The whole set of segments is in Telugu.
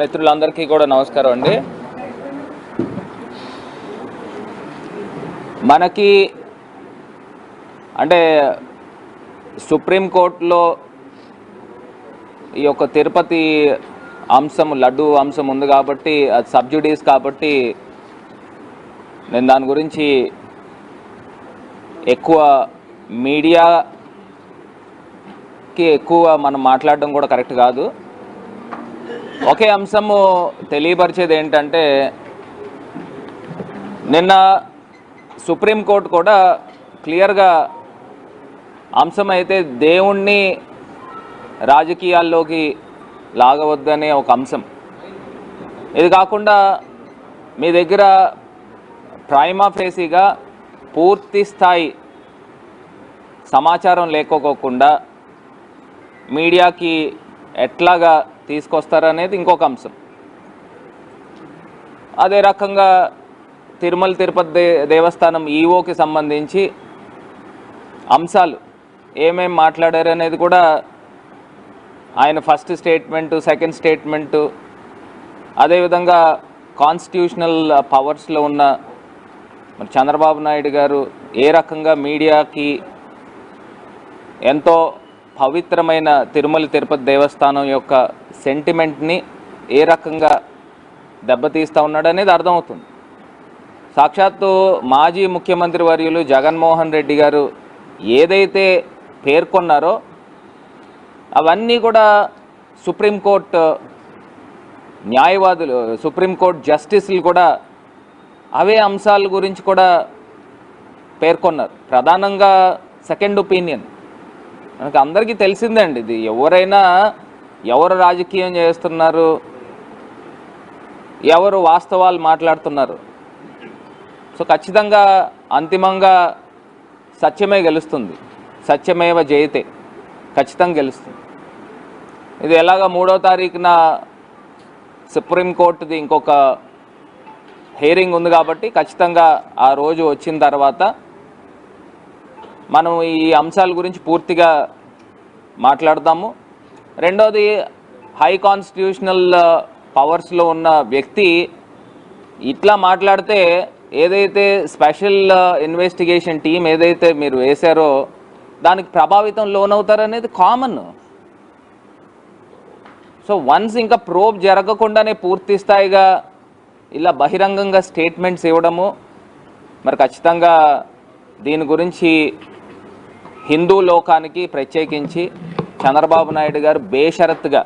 మిత్రులందరికీ కూడా నమస్కారం అండి. మనకి అంటే సుప్రీంకోర్టులో ఈ యొక్క తిరుపతి అంశం, లడ్డు అంశం ఉంది కాబట్టి అది సబ్జుడీస్ కాబట్టి నేను దాని గురించి ఎక్కువ మీడియాకి మనం మాట్లాడడం కూడా కరెక్ట్ కాదు. ఒకే అంశము తెలియపరిచేది ఏంటంటే, నిన్న సుప్రీంకోర్టు కూడా క్లియర్గా అంశం అయితే దేవుణ్ణి రాజకీయాల్లోకి లాగవద్దనే ఒక అంశం. ఇది కాకుండా మీ దగ్గర ప్రైమా ఫేసీగా పూర్తి స్థాయి సమాచారం లేకపోకుండా మీడియాకి ఎట్లాగా తీసుకొస్తారనేది ఇంకొక అంశం. అదే రకంగా తిరుమల తిరుపతి దేవస్థానం ఈఓకి సంబంధించి అంశాలు ఏమేమి మాట్లాడారు అనేది కూడా ఆయన ఫస్ట్ స్టేట్మెంటు, సెకండ్ స్టేట్మెంటు, అదేవిధంగా కాన్స్టిట్యూషనల్ పవర్స్లో ఉన్న చంద్రబాబు నాయుడు గారు ఏ రకంగా మీడియాకి ఎంతో పవిత్రమైన తిరుమల తిరుపతి దేవస్థానం యొక్క సెంటిమెంట్ని ఏ రకంగా దెబ్బతీస్తూ ఉన్నాడు అనేది అర్థమవుతుంది. సాక్షాత్తు మాజీ ముఖ్యమంత్రి వర్యులు జగన్మోహన్ రెడ్డి గారు ఏదైతే పేర్కొన్నారో అవన్నీ కూడా సుప్రీంకోర్టు న్యాయవాదులు, సుప్రీంకోర్టు జస్టిస్లు కూడా అవే అంశాల గురించి కూడా పేర్కొన్నారు. ప్రధానంగా సెకండ్ ఒపీనియన్ మనకు అందరికీ తెలిసిందండి. ఇది ఎవరు రాజకీయం చేస్తున్నారు, ఎవరు వాస్తవాలు మాట్లాడుతున్నారు. సో ఖచ్చితంగా అంతిమంగా సత్యమే గెలుస్తుంది. సత్యమేవ జయతే, ఖచ్చితంగా గెలుస్తుంది. ఇది ఎలాగ 3వ తారీఖున సుప్రీంకోర్టుది ఇంకొక హియరింగ్ ఉంది కాబట్టి ఖచ్చితంగా ఆ రోజు వచ్చిన తర్వాత మనం ఈ అంశాల గురించి పూర్తిగా మాట్లాడదాము. రెండోది, హై కాన్స్టిట్యూషనల్ పవర్స్లో ఉన్న వ్యక్తి ఇట్లా మాట్లాడితే ఏదైతే స్పెషల్ ఇన్వెస్టిగేషన్ టీం ఏదైతే మీరు వేశారో దానికి ప్రభావితం లోనవుతారనేది కామన్. సో వన్స్ ఇంకా ప్రోబ్ జరగకుండానే పూర్తి స్థాయిగా ఇలా బహిరంగంగా స్టేట్మెంట్స్ ఇవ్వడము, మరి ఖచ్చితంగా దీని గురించి హిందూ లోకానికి ప్రత్యేకించి చంద్రబాబు నాయుడు గారు బేషరత్తుగా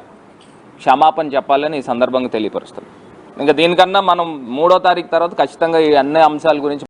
క్షమాపణ చెప్పాలని ఈ సందర్భంగా తెలియపరుస్తాం. ఇంకా దీనికన్నా మనం 3వ తారీఖు తర్వాత ఖచ్చితంగా ఈ అన్ని అంశాల గురించి